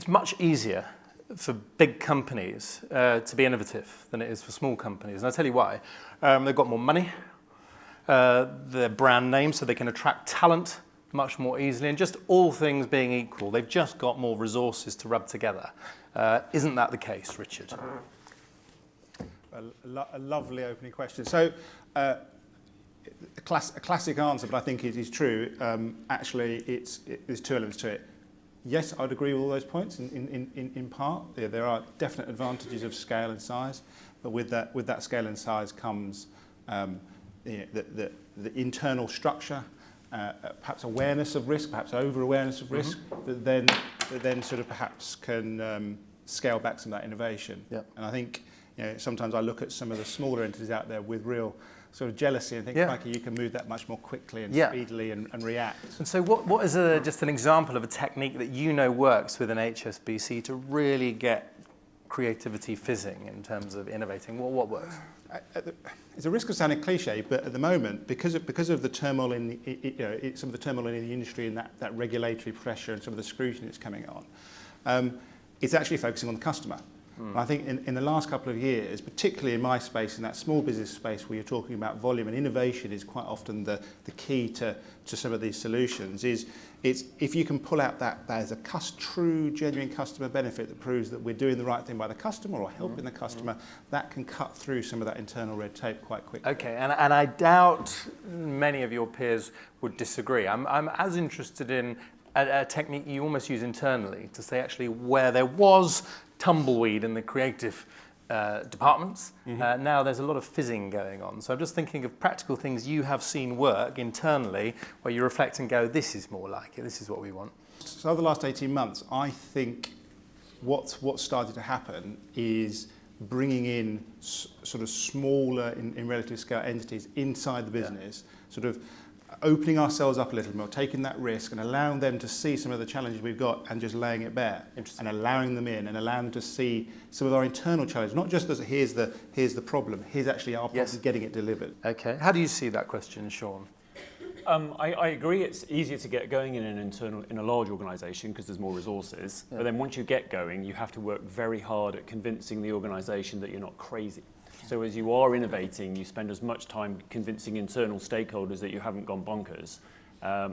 it's much easier for big companies to be innovative than it is for small companies. And I'll tell you why. They've got more money, their brand name, so they can attract talent much more easily. And just all things being equal, they've just got more resources to rub together. Isn't that the case, Richard? A lovely opening question. So, a classic answer, but I think it is true. Actually, there's two elements to it. Yes, I'd agree with all those points in part. Yeah, there are definite advantages of scale and size, but with that scale and size comes the internal structure, perhaps awareness of risk, perhaps over-awareness of risk, that then sort of perhaps can scale back some of that innovation. Yep. And I think sometimes I look at some of the smaller entities out there with real sort of jealousy and think, crikey, you can move that much more quickly and speedily and react. And so what is just an example of a technique that works within HSBC to really get creativity fizzing in terms of innovating? What works? It's a risk of sounding cliche, but at the moment, because of the turmoil in some of the turmoil in the industry and that regulatory pressure and some of the scrutiny that's coming on, it's actually focusing on the customer. And I think in the last couple of years, particularly in my space, in that small business space where you're talking about volume and innovation is quite often the key to some of these solutions, it's if you can pull out that as a true, genuine customer benefit that proves that we're doing the right thing by the customer or helping the customer, that can cut through some of that internal red tape quite quickly. Okay, and I doubt many of your peers would disagree. I'm as interested in a technique you almost use internally to say actually where there was tumbleweed in the creative departments. Now there's a lot of fizzing going on. So I'm just thinking of practical things you have seen work internally where you reflect and go, this is more like it, this is what we want. So over the last 18 months, I think what's started to happen is bringing in sort of smaller in relative scale entities inside the business, sort of opening ourselves up a little more, taking that risk and allowing them to see some of the challenges we've got and just laying it bare and allowing them in and allowing them to see some of our internal challenges, not just as here's the problem, here's actually our problem, getting it delivered. Okay, how do you see that question, Sean? I agree it's easier to get going in a large organisation because there's more resources, but then once you get going, you have to work very hard at convincing the organisation that you're not crazy. So as you are innovating, you spend as much time convincing internal stakeholders that you haven't gone bonkers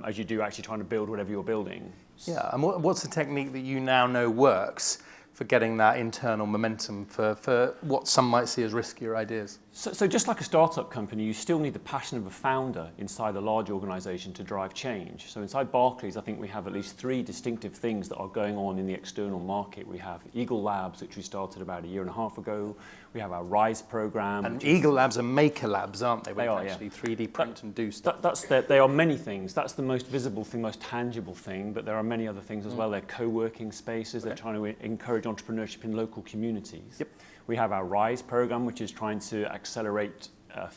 as you do actually trying to build whatever you're building. Yeah, and what's a technique that you now know works for getting that internal momentum for what some might see as riskier ideas? So just like a startup company, you still need the passion of a founder inside a large organisation to drive change. So inside Barclays, I think we have at least 3 distinctive things that are going on in the external market. We have Eagle Labs, which we started about a year and a half ago. We have our RISE programme. And Eagle Labs are maker labs, aren't they? They are, actually 3D print and do stuff. They are many things. That's the most visible thing, most tangible thing, but there are many other things as well. They're co-working spaces. They're trying to encourage entrepreneurship in local communities. Yep. We have our RISE program, which is trying to accelerate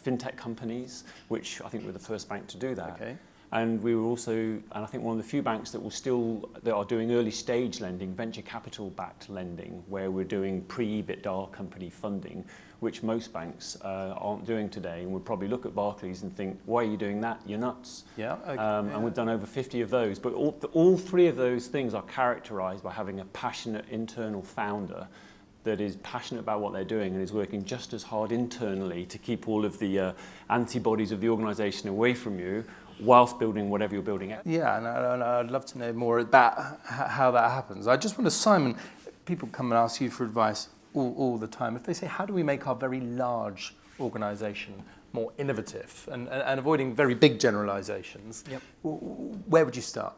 fintech companies, which I think we're the first bank to do that. Okay. And we were also, and I think one of the few banks that are doing early stage lending, venture capital backed lending, where we're doing pre-EBITDA company funding, which most banks aren't doing today. And we'd probably look at Barclays and think, why are you doing that? You're nuts. Yeah. Okay. And we've done over 50 of those. But all 3 of those things are characterized by having a passionate internal founder that is passionate about what they're doing and is working just as hard internally to keep all of the antibodies of the organisation away from you whilst building whatever you're building. Yeah, and I'd love to know more about how that happens. I just wonder, Simon, people come and ask you for advice all the time. If they say, how do we make our very large organisation more innovative and avoiding very big generalisations, where would you start?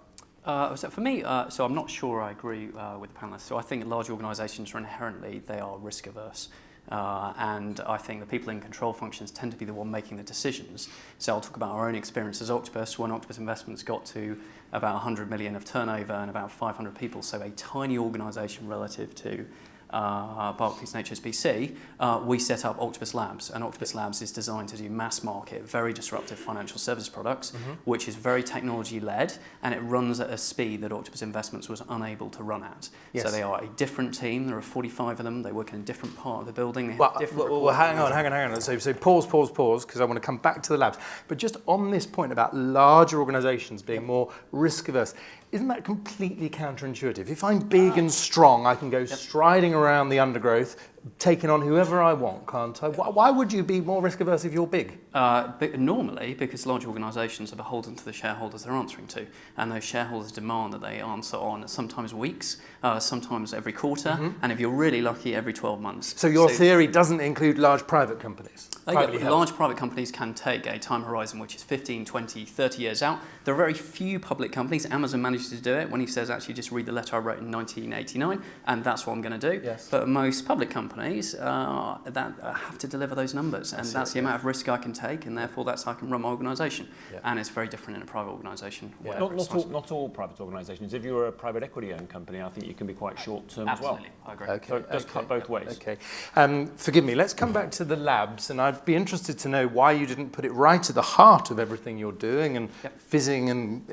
So for me, so I'm not sure I agree with the panelists. So I think large organisations are inherently, they are risk averse. And I think the people in control functions tend to be the one making the decisions. So I'll talk about our own experience as Octopus. When Octopus Investments got to about 100 million of turnover and about 500 people, so a tiny organisation relative to Barclays and HSBC, we set up Octopus Labs, and Octopus Labs is designed to do mass market, very disruptive financial service products, which is very technology led, and it runs at a speed that Octopus Investments was unable to run at. Yes. So they are a different team. There are 45 of them. They work in a different part of the building. They have Well, different hang on. So pause, because I want to come back to the labs. But just on this point about larger organisations being more risk averse, isn't that completely counterintuitive? If I'm big and strong, I can go striding around the undergrowth, taking on whoever I want, can't I? Why would you be more risk averse if you're big? But normally, because large organisations are beholden to the shareholders they're answering to, and those shareholders demand that they answer on sometimes weeks, sometimes every quarter, and if you're really lucky, every 12 months. So your theory doesn't include large private companies? Large private companies can take a time horizon which is 15, 20, 30 years out. There are very few public companies. Amazon manages to do it when he says, actually, just read the letter I wrote in 1989, and that's what I'm going to do. Yes. But most public companies that have to deliver those numbers, and that's the amount of risk I can take, and therefore that's how I can run my organisation. Yeah. And it's very different in a private organisation. Yeah. Not all private organisations. If you're a private equity-owned company, I think you can be quite short-term as well. Absolutely, I agree. So it does cut both ways. Okay. Forgive me, let's come back to the labs, and I'd be interested to know why you didn't put it right at the heart of everything you're doing and fizzing and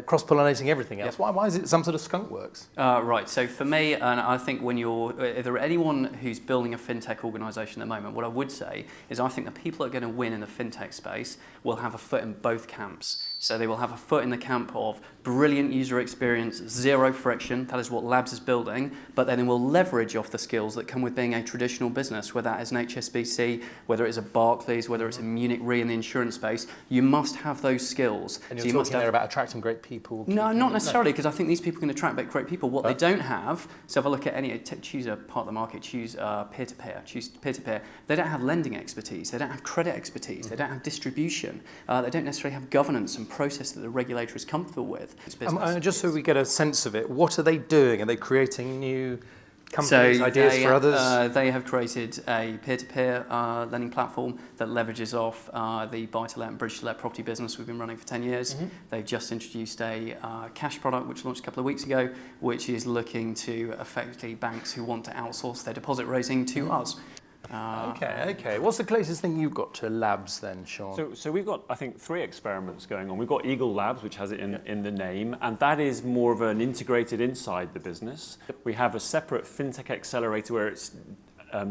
cross-pollinating everything else. Why is it some sort of skunk works? Right, so for me, and I think if there are anyone who's building a fintech organisation at the moment, what I would say is I think the people that are going to win in the fintech space will have a foot in both camps. So they will have a foot in the camp of brilliant user experience, zero friction, that is what Labs is building, but then they will leverage off the skills that come with being a traditional business, whether that is an HSBC, whether it's a Barclays, whether it's a Munich Re in the insurance space. You must have those skills. And you're talking there about attracting great people? No, not necessarily, because I think these people can attract great people. What they don't have, so if I look at choose a part of the market, choose peer-to-peer, they don't have lending expertise, they don't have credit expertise, they don't have distribution, they don't necessarily have governance and process that the regulator is comfortable with. Just so we get a sense of it, what are they doing? Are they creating new companies, ideas for others? They have created a peer-to-peer lending platform that leverages off the buy-to-let and bridge-to-let property business we've been running for 10 years. They've just introduced a cash product which launched a couple of weeks ago, which is looking to effectively banks who want to outsource their deposit raising to us. Okay. What's the closest thing you've got to labs then, Sean? So we've got, I think, 3 experiments going on. We've got Eagle Labs, which has it in the name, and that is more of an integrated inside the business. We have a separate fintech accelerator where it's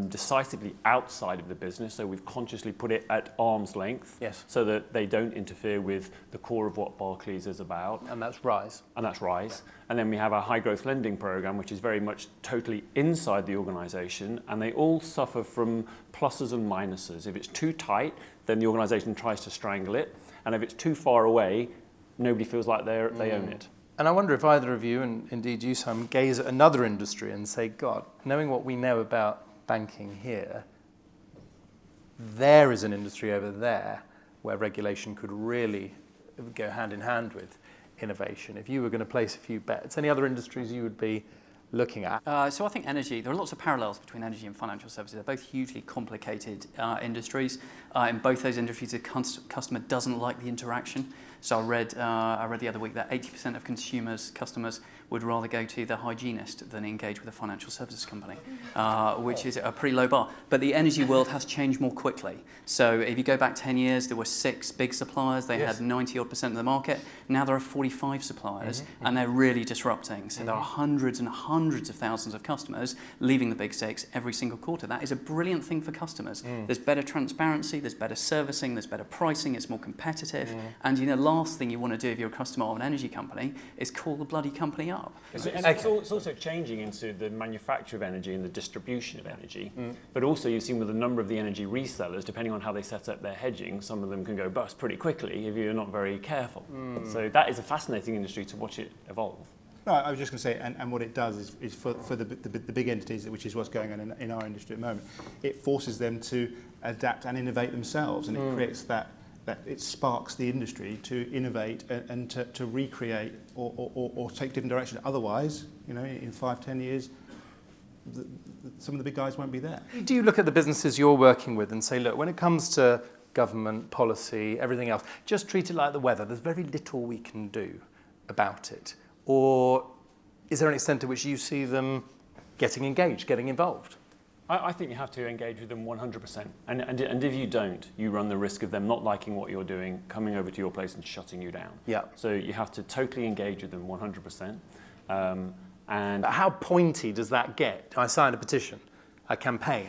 decisively outside of the business, so we've consciously put it at arm's length, so that they don't interfere with the core of what Barclays is about. And that's Rise. And then we have our high growth lending program, which is very much totally inside the organisation, and they all suffer from pluses and minuses. If it's too tight, then the organisation tries to strangle it, and if it's too far away, nobody feels like they own it. And I wonder if either of you, and indeed you, Sam, gaze at another industry and say, God, knowing what we know about banking here, there is an industry over there where regulation could really go hand in hand with innovation. If you were going to place a few bets, any other industries you would be looking at? So I think energy, there are lots of parallels between energy and financial services. They're both hugely complicated industries. In both those industries, the customer doesn't like the interaction. So I read the other week that 80% of customers would rather go to the hygienist than engage with a financial services company, which is a pretty low bar. But the energy world has changed more quickly. So if you go back 10 years, there were 6 big suppliers. They had 90-odd% of the market. Now there are 45 suppliers, and they're really disrupting. So there are hundreds and hundreds of thousands of customers leaving the big 6 every single quarter. That is a brilliant thing for customers. There's better transparency, there's better servicing, there's better pricing, it's more competitive. And last thing you want to do if you're a customer of an energy company is call the bloody company up. It's also changing into the manufacture of energy and the distribution of energy. But also you've seen with a number of the energy resellers, depending on how they set up their hedging, some of them can go bust pretty quickly if you're not very careful. So that is a fascinating industry to watch it evolve. No, I was just going to say, and what it does is for the big entities, which is what's going on in our industry at the moment, it forces them to adapt and innovate themselves, and it creates that it sparks the industry to innovate and to recreate or take different direction. Otherwise, in 5-10 years, some of the big guys won't be there. Do you look at the businesses you're working with and say, look, when it comes to government, policy, everything else, just treat it like the weather. There's very little we can do about it. Or is there an extent to which you see them getting engaged, getting involved? I think you have to engage with them 100%. And if you don't, you run the risk of them not liking what you're doing, coming over to your place and shutting you down. Yeah. So you have to totally engage with them 100%. And But how pointy does that get? I sign a petition, a campaign,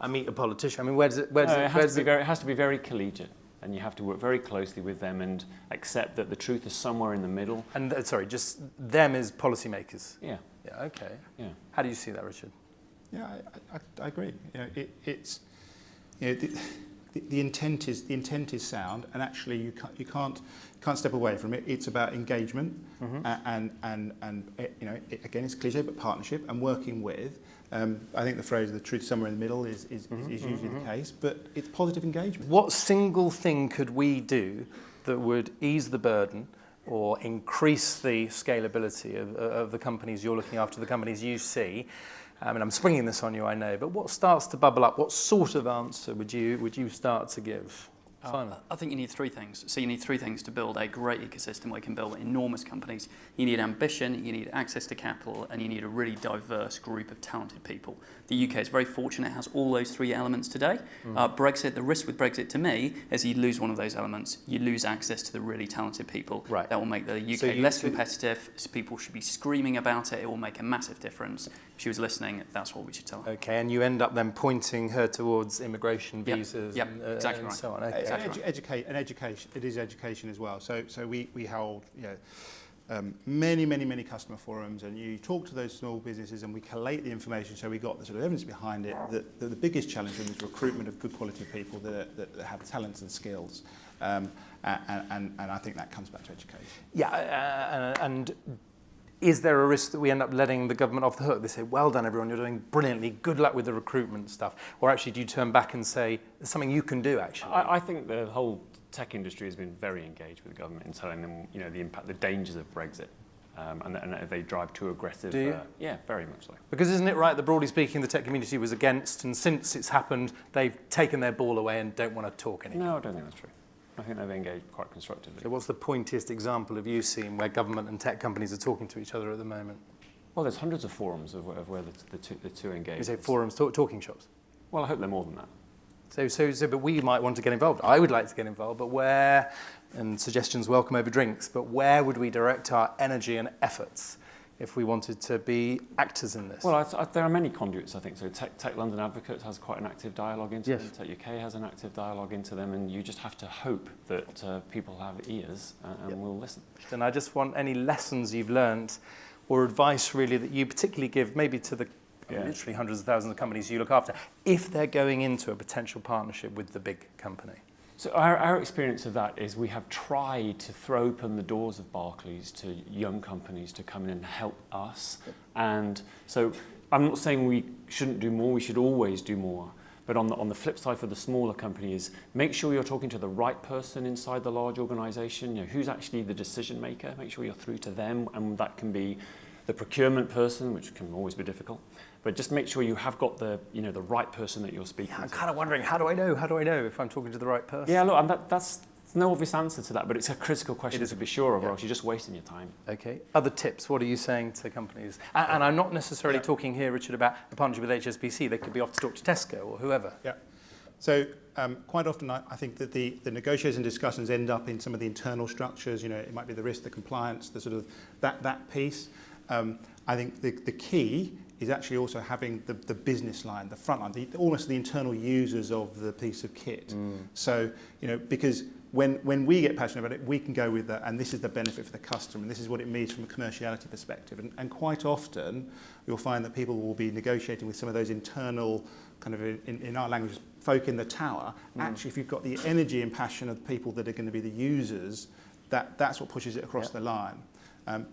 I meet a politician. I mean, it has to be very collegiate, and you have to work very closely with them and accept that the truth is somewhere in the middle. And sorry, just them as policymakers. Yeah. Yeah. Okay. Yeah. How do you see that, Richard? Yeah, I agree. You know, it's the intent is sound, and actually you can't step away from it. It's about engagement, and you know, again, it's cliche, but partnership and working with. I think the phrase "the truth somewhere in the middle" is usually the case, but it's positive engagement. What single thing could we do that would ease the burden or increase the scalability of the companies you're looking after, the companies you see? And I'm springing this on you, I know, but what starts to bubble up? What sort of answer would you start to give? I think you need three things. So you need three things to build a great ecosystem where you can build enormous companies. You need ambition, you need access to capital, and you need a really diverse group of talented people. The UK is very fortunate it has all those three elements today. Brexit, the risk with Brexit to me is you lose one of those elements. You lose access to the really talented people. Right. That will make the UK less competitive. People should be screaming about it. It will make a massive difference. If she was listening, that's what we should tell her. Okay, and you end up then pointing her towards immigration visas exactly and right. so on. Okay. Education. It is education as well. So we hold many customer forums, and you talk to those small businesses, and we collate the information. So we got the sort of evidence behind it. That the biggest challenge is recruitment of good quality people that have talents and skills, and I think that comes back to education. Yeah, and is there a risk that we end up letting the government off the hook? They say, well done, everyone, you're doing brilliantly, good luck with the recruitment stuff. Or actually, do you turn back and say, there's something you can do, actually? I think the whole tech industry has been very engaged with the government in telling them, you know, the impact, the dangers of Brexit. And if they drive too aggressive... Do you? Yeah, very much so. Because isn't it right that, broadly speaking, the tech community was against, and since it's happened, they've taken their ball away and don't want to talk anymore? No, I don't think that's true. I think they've engaged quite constructively. So what's the pointiest example of you seen where government and tech companies are talking to each other at the moment? Well, there's hundreds of forums of where the two engage. You say forums, talking shops? Well, I hope they're more than that. But we might want to get involved. I would like to get involved, but where, and suggestions welcome over drinks, but where would we direct our energy and efforts if we wanted to be actors in this? Well, there are many conduits, I think. So Tech London Advocates has quite an active dialogue into Yes. them. Tech UK has an active dialogue into them, and you just have to hope that people have ears and will listen. And I just want any lessons you've learned or advice really that you particularly give maybe to the literally hundreds of thousands of companies you look after if they're going into a potential partnership with the big company. So our experience of that is we have tried to throw open the doors of Barclays to young companies to come in and help us. And so I'm not saying we shouldn't do more, we should always do more. But on the flip side for the smaller companies, make sure you're talking to the right person inside the large organisation. You know, who's actually the decision maker? Make sure you're through to them, and that can be the procurement person, which can always be difficult. But just make sure you have got the right person that you're speaking to. I'm kind of wondering, how do I know if I'm talking to the right person? Yeah, look, and that's no obvious answer to that, but it's a critical question to be sure of, or else you're just wasting your time. Okay. Other tips, what are you saying to companies? And I'm not necessarily talking here, Richard, about a partnership with HSBC. They could be off to talk to Tesco or whoever. Yeah. So quite often I think that the negotiations and discussions end up in some of the internal structures. You know, it might be the risk, the compliance, the sort of that piece. I think the key is actually also having the business line, the front line, almost the internal users of the piece of kit. So, you know, because when we get passionate about it, we can go with that, and this is the benefit for the customer, and this is what it means from a commerciality perspective. And quite often, you'll find that people will be negotiating with some of those internal, kind of in our language, folk in the tower. Actually, if you've got the energy and passion of the people that are going to be the users, that's what pushes it across the line.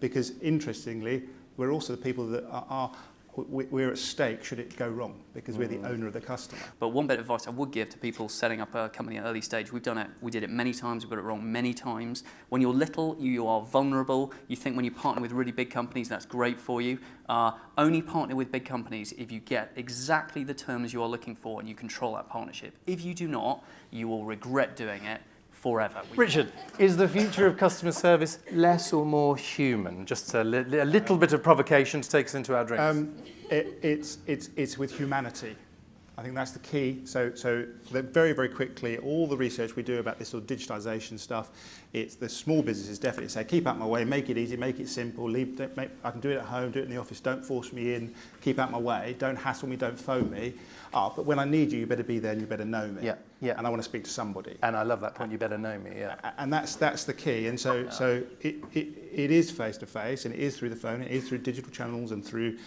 Because interestingly, we're also the people that we're at stake should it go wrong, because we're the owner of the customer. But one bit of advice I would give to people setting up a company at an early stage, we've done it, we did it many times, we got it wrong many times. When you're little, you are vulnerable. You think when you partner with really big companies, that's great for you. Only partner with big companies if you get exactly the terms you are looking for and you control that partnership. If you do not, you will regret doing it forever. Richard, is the future of customer service less or more human? Just a little bit of provocation to take us into our drinks. It's with humanity. I think that's the key. So that very, very quickly, all the research we do about this sort of digitalisation stuff, it's the small businesses definitely say, keep out my way, make it easy, make it simple, I can do it at home, do it in the office, don't force me in, keep out my way, don't hassle me, don't phone me. But when I need you, you better be there and you better know me. Yeah. And I want to speak to somebody. And I love that point, you better know me, yeah. And that's the key. And so it is face-to-face, and it is through the phone, it is through digital channels and through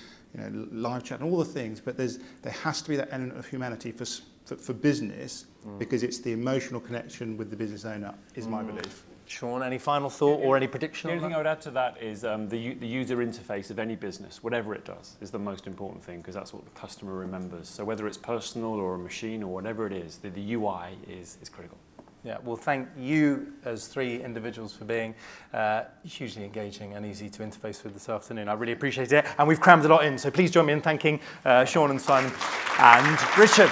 live chat and all the things, but there has to be that element of humanity for business, because it's the emotional connection with the business owner, is my belief. Sean, any final thought or any prediction The on only thing that? I would add to that is the user interface of any business, whatever it does, is the most important thing, because that's what the customer remembers. So whether it's personal or a machine or whatever it is, the UI is critical. Yeah, well, thank you as three individuals for being hugely engaging and easy to interface with this afternoon. I really appreciate it. And we've crammed a lot in, so please join me in thanking Sean and Simon and Richard.